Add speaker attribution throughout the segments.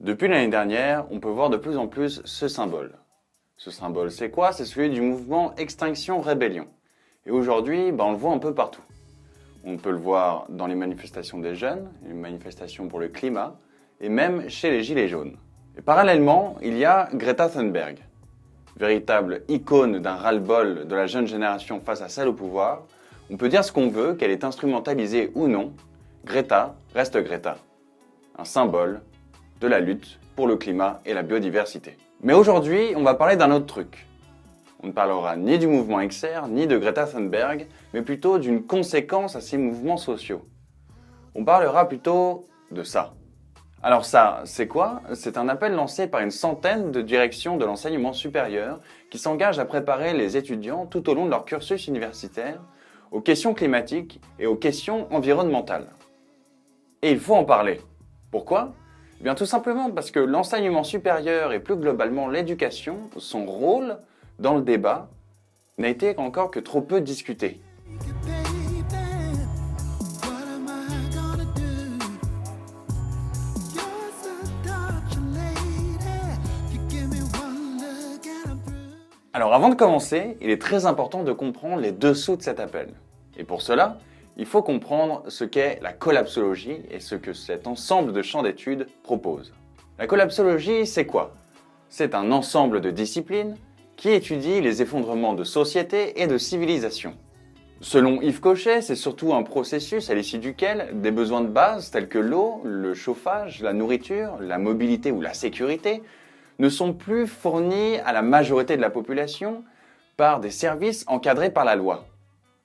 Speaker 1: Depuis l'année dernière, on peut voir de plus en plus ce symbole. Ce symbole, c'est quoi? C'est celui du mouvement Extinction Rébellion. Et aujourd'hui, on le voit un peu partout. On peut le voir dans les manifestations des jeunes, les manifestations pour le climat, et même chez les Gilets jaunes. Et parallèlement, il y a Greta Thunberg. Véritable icône d'un ras-le-bol de la jeune génération face à celle au pouvoir, on peut dire ce qu'on veut, qu'elle est instrumentalisée ou non, Greta reste Greta. Un symbole de la lutte pour le climat et la biodiversité. Mais aujourd'hui, on va parler d'un autre truc. On ne parlera ni du mouvement XR, ni de Greta Thunberg, mais plutôt d'une conséquence à ces mouvements sociaux. On parlera plutôt de ça. Alors ça, c'est quoi? C'est un appel lancé par une centaine de directions de l'enseignement supérieur qui s'engagent à préparer les étudiants tout au long de leur cursus universitaire aux questions climatiques et aux questions environnementales. Et il faut en parler. Pourquoi? Eh bien tout simplement parce que l'enseignement supérieur et plus globalement l'éducation, son rôle dans le débat, n'a été encore que trop peu discuté. Alors avant de commencer, il est très important de comprendre les dessous de cet appel. Et pour cela, il faut comprendre ce qu'est la collapsologie et ce que cet ensemble de champs d'études propose. La collapsologie, c'est quoi? C'est un ensemble de disciplines qui étudie les effondrements de sociétés et de civilisations. Selon Yves Cochet, c'est surtout un processus à l'issue duquel des besoins de base tels que l'eau, le chauffage, la nourriture, la mobilité ou la sécurité ne sont plus fournis à la majorité de la population par des services encadrés par la loi.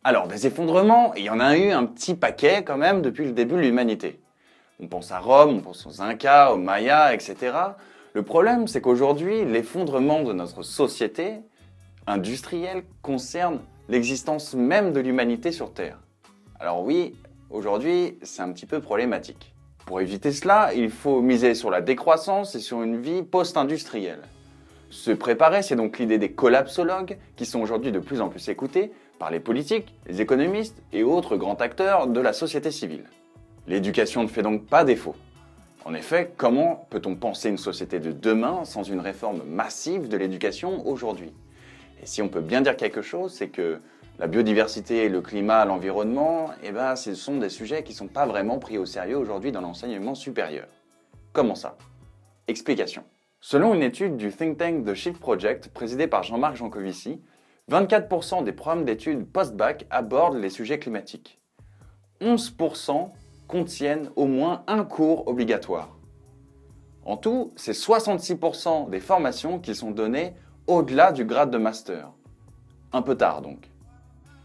Speaker 1: Alors, des effondrements, il y en a eu un petit paquet quand même depuis le début de l'humanité. On pense à Rome, on pense aux Incas, aux Mayas, etc. Le problème, c'est qu'aujourd'hui, l'effondrement de notre société industrielle concerne l'existence même de l'humanité sur Terre. Alors oui, aujourd'hui, c'est un petit peu problématique. Pour éviter cela, il faut miser sur la décroissance et sur une vie post-industrielle. Se préparer, c'est donc l'idée des collapsologues, qui sont aujourd'hui de plus en plus écoutés par les politiques, les économistes et autres grands acteurs de la société civile. L'éducation ne fait donc pas défaut. En effet, comment peut-on penser une société de demain sans une réforme massive de l'éducation aujourd'hui? Et si on peut bien dire quelque chose, c'est que la biodiversité, le climat, l'environnement, ce sont des sujets qui ne sont pas vraiment pris au sérieux aujourd'hui dans l'enseignement supérieur. Comment ça? Explication. Selon une étude du think tank The Shift Project, présidé par Jean-Marc Jancovici, 24% des programmes d'études post-bac abordent les sujets climatiques. 11% contiennent au moins un cours obligatoire. En tout, c'est 66% des formations qui sont données au-delà du grade de master. Un peu tard donc.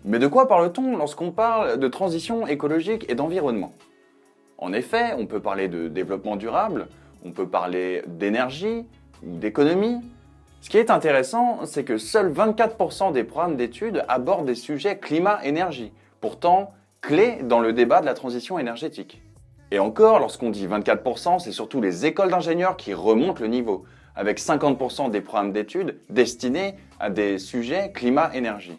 Speaker 1: Mais de quoi parle-t-on lorsqu'on parle de transition écologique et d'environnement? En effet, on peut parler de développement durable, on peut parler d'énergie ou d'économie. Ce qui est intéressant, c'est que seuls 24% des programmes d'études abordent des sujets climat-énergie, pourtant clés dans le débat de la transition énergétique. Et encore, lorsqu'on dit 24%, c'est surtout les écoles d'ingénieurs qui remontent le niveau, avec 50% des programmes d'études destinés à des sujets climat-énergie.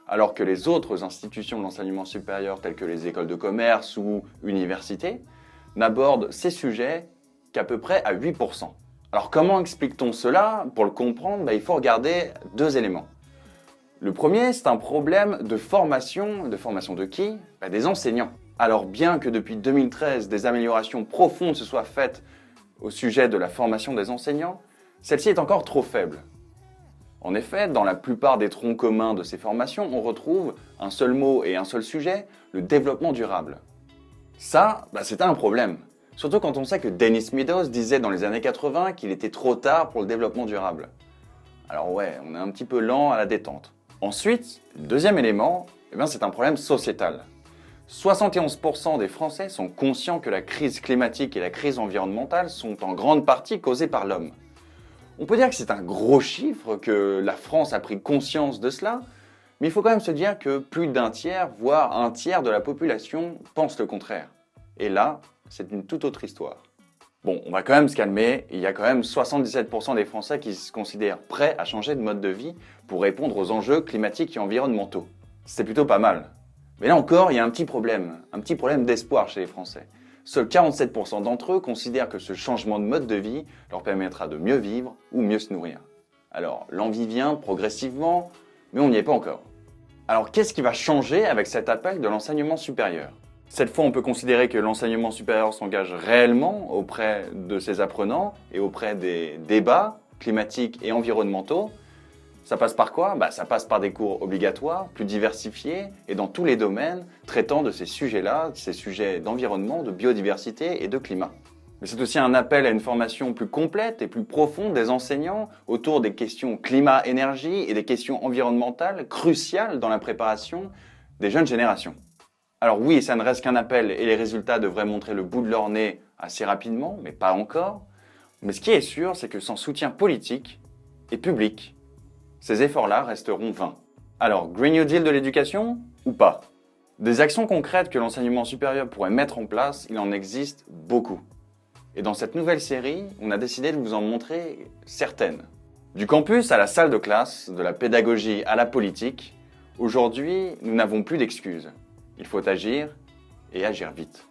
Speaker 1: Alors que les autres institutions de l'enseignement supérieur, telles que les écoles de commerce ou universités, n'abordent ces sujets qu'à peu près à 8%. Alors comment explique-t-on cela? Pour le comprendre, il faut regarder deux éléments. Le premier, c'est un problème de formation. De formation de qui? Des enseignants. Alors bien que depuis 2013, des améliorations profondes se soient faites au sujet de la formation des enseignants, celle-ci est encore trop faible. En effet, dans la plupart des troncs communs de ces formations, on retrouve un seul mot et un seul sujet, le développement durable. Ça, c'était un problème. Surtout quand on sait que Dennis Meadows disait dans les années 80 qu'il était trop tard pour le développement durable. Alors ouais, on est un petit peu lent à la détente. Ensuite, le deuxième élément, c'est un problème sociétal. 71% des Français sont conscients que la crise climatique et la crise environnementale sont en grande partie causées par l'homme. On peut dire que c'est un gros chiffre, que la France a pris conscience de cela, mais il faut quand même se dire que plus d'un tiers, voire un tiers de la population pense le contraire. Et là, c'est une toute autre histoire. Bon, on va quand même se calmer, il y a quand même 77% des Français qui se considèrent prêts à changer de mode de vie pour répondre aux enjeux climatiques et environnementaux. C'est plutôt pas mal. Mais là encore, il y a un petit problème d'espoir chez les Français. seuls 47% d'entre eux considèrent que ce changement de mode de vie leur permettra de mieux vivre ou mieux se nourrir. Alors, l'envie vient progressivement, mais on n'y est pas encore. Alors, qu'est-ce qui va changer avec cet appel de l'enseignement supérieur ? Cette fois, on peut considérer que l'enseignement supérieur s'engage réellement auprès de ses apprenants et auprès des débats climatiques et environnementaux. Ça passe par quoi ? Ça passe par des cours obligatoires, plus diversifiés et dans tous les domaines traitant de ces sujets-là, ces sujets d'environnement, de biodiversité et de climat. Mais c'est aussi un appel à une formation plus complète et plus profonde des enseignants autour des questions climat-énergie et des questions environnementales cruciales dans la préparation des jeunes générations. Alors oui, ça ne reste qu'un appel et les résultats devraient montrer le bout de leur nez assez rapidement, mais pas encore. Mais ce qui est sûr, c'est que sans soutien politique et public, ces efforts-là resteront vains. Alors, Green New Deal de l'éducation ou pas ? Des actions concrètes que l'enseignement supérieur pourrait mettre en place, il en existe beaucoup. Et dans cette nouvelle série, on a décidé de vous en montrer certaines. Du campus à la salle de classe, de la pédagogie à la politique, aujourd'hui, nous n'avons plus d'excuses. Il faut agir et agir vite.